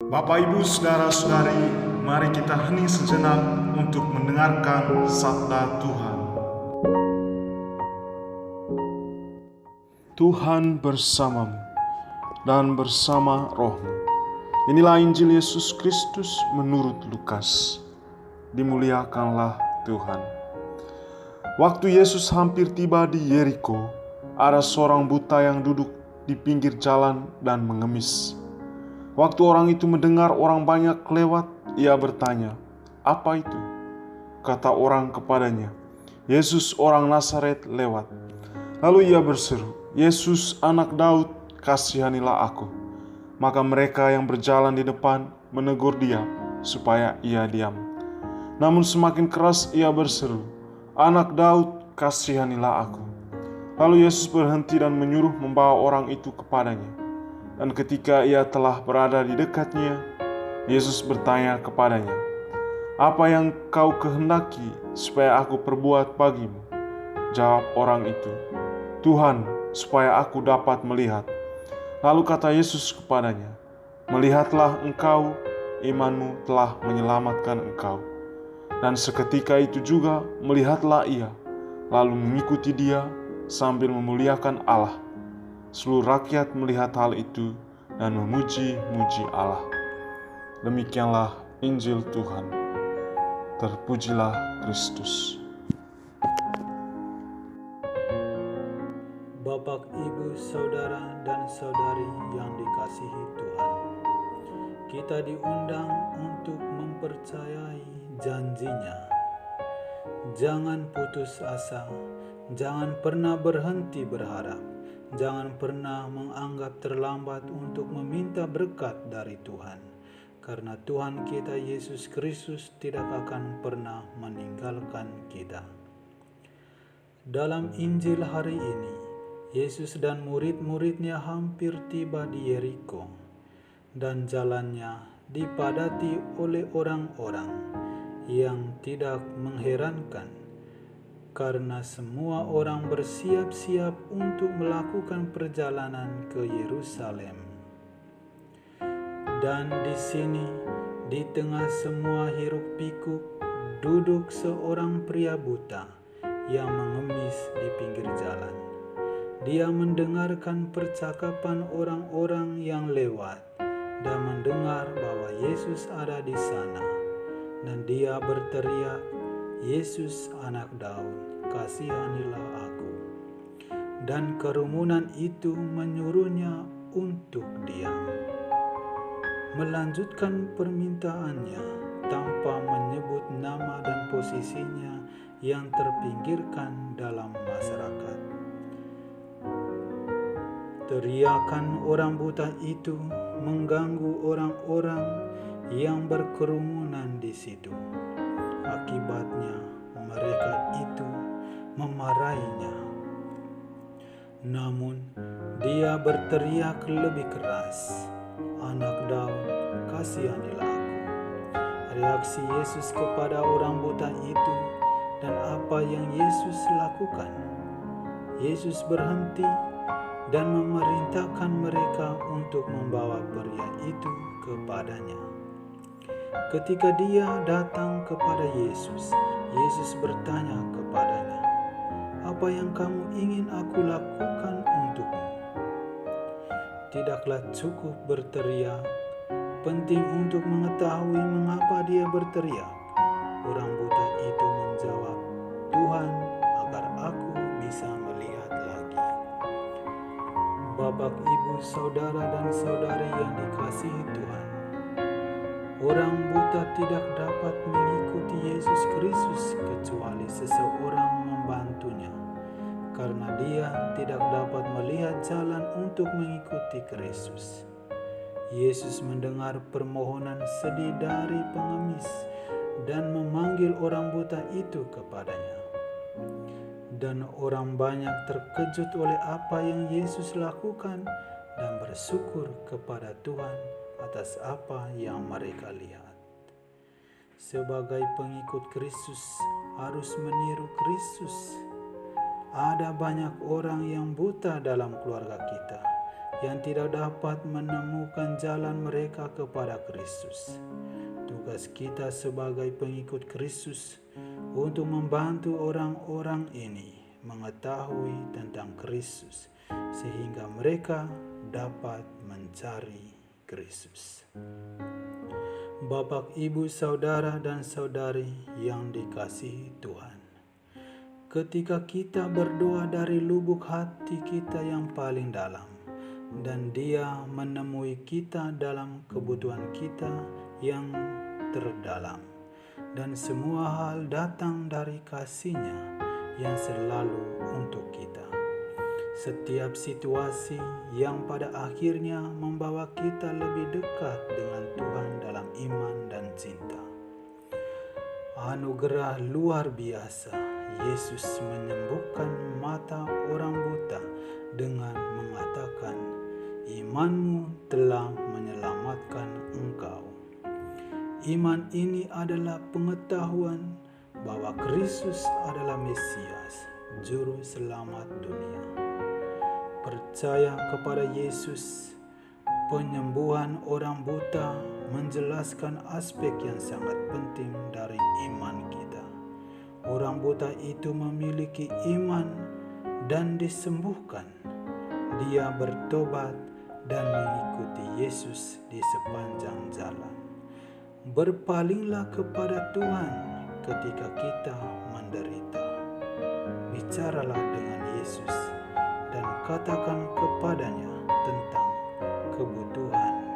Bapak, Ibu, Saudara-saudari, mari kita hening sejenak untuk mendengarkan sabda Tuhan. Tuhan bersamamu dan bersama rohmu. Inilah Injil Yesus Kristus menurut Lukas. Dimuliakanlah Tuhan. Waktu Yesus hampir tiba di Yeriko, ada seorang buta yang duduk di pinggir jalan dan mengemis. Waktu orang itu mendengar orang banyak lewat, ia bertanya, "Apa itu?" Kata orang kepadanya, "Yesus orang Nazaret lewat." Lalu ia berseru, "Yesus anak Daud, kasihanilah aku." Maka mereka yang berjalan di depan menegur dia supaya ia diam. Namun semakin keras ia berseru, "Anak Daud, kasihanilah aku." Lalu Yesus berhenti dan menyuruh membawa orang itu kepadanya. Dan ketika ia telah berada di dekatnya, Yesus bertanya kepadanya, "Apa yang kau kehendaki supaya aku perbuat bagimu?" Jawab orang itu, "Tuhan, supaya aku dapat melihat." Lalu kata Yesus kepadanya, "Melihatlah engkau, imanmu telah menyelamatkan engkau." Dan seketika itu juga melihatlah ia, lalu mengikuti dia sambil memuliakan Allah. Seluruh rakyat melihat hal itu dan memuji-muji Allah. Demikianlah Injil Tuhan. Terpujilah Kristus. Bapak, Ibu, Saudara, dan Saudari yang dikasihi Tuhan, kita diundang untuk mempercayai janji-Nya. Jangan putus asa, jangan pernah berhenti berharap, jangan pernah menganggap terlambat untuk meminta berkat dari Tuhan, karena Tuhan kita Yesus Kristus tidak akan pernah meninggalkan kita. Dalam Injil hari ini, Yesus dan murid-muridnya hampir tiba di Yeriko, dan jalannya dipadati oleh orang-orang yang tidak mengherankan, karena semua orang bersiap-siap untuk melakukan perjalanan ke Yerusalem. Dan di sini, di tengah semua hiruk-pikuk, duduk seorang pria buta yang mengemis di pinggir jalan. Dia mendengarkan percakapan orang-orang yang lewat dan mendengar bahwa Yesus ada di sana. Dan dia berteriak, "Yesus anak Daud, kasihanilah aku." Dan kerumunan itu menyuruhnya untuk diam, melanjutkan permintaannya tanpa menyebut nama dan posisinya yang terpinggirkan dalam masyarakat. Teriakan orang buta itu mengganggu orang-orang yang berkerumunan di situ. Akibatnya, mereka itu memarahinya. Namun, dia berteriak lebih keras, "Anak Daud, kasihanilah aku." Reaksi Yesus kepada orang buta itu dan apa yang Yesus lakukan. Yesus berhenti dan memerintahkan mereka untuk membawa pria itu kepadanya. Ketika dia datang kepada Yesus, Yesus bertanya kepadanya, "Apa yang kamu ingin aku lakukan untukmu?" Tidaklah cukup berteriak, penting untuk mengetahui mengapa dia berteriak. Orang buta itu menjawab, "Tuhan, agar aku bisa melihat lagi." Bapak, Ibu, Saudara, dan Saudari yang dikasihi Tuhan, orang buta tidak dapat mengikuti Yesus Kristus kecuali seseorang membantunya, karena dia tidak dapat melihat jalan untuk mengikuti Kristus. Yesus mendengar permohonan sedih dari pengemis dan memanggil orang buta itu kepadanya. Dan orang banyak terkejut oleh apa yang Yesus lakukan dan bersyukur kepada Tuhan atas apa yang mereka lihat. Sebagai pengikut Kristus harus meniru Kristus. Ada banyak orang yang buta dalam keluarga kita, yang tidak dapat menemukan jalan mereka kepada Kristus. Tugas kita sebagai pengikut Kristus untuk membantu orang-orang ini mengetahui tentang Kristus sehingga mereka dapat mencari Kristus. Bapak, Ibu, saudara dan saudari yang dikasihi Tuhan, ketika kita berdoa dari lubuk hati kita yang paling dalam, dan Dia menemui kita dalam kebutuhan kita yang terdalam, dan semua hal datang dari kasih-Nya yang selalu untuk kita. Setiap situasi yang pada akhirnya membawa kita lebih dekat dengan Tuhan dalam iman dan cinta. Anugerah luar biasa, Yesus menyembuhkan mata orang buta dengan mengatakan, "Imanmu telah menyelamatkan engkau." Iman ini adalah pengetahuan bahwa Kristus adalah Mesias, Juru Selamat dunia. Percaya kepada Yesus, penyembuhan orang buta menjelaskan aspek yang sangat penting dari iman kita. Orang buta itu memiliki iman dan disembuhkan. Dia bertobat dan mengikuti Yesus di sepanjang jalan. Berpalinglah kepada Tuhan ketika kita menderita. Bicaralah dengan Yesus dan katakan kepadanya tentang kebutuhan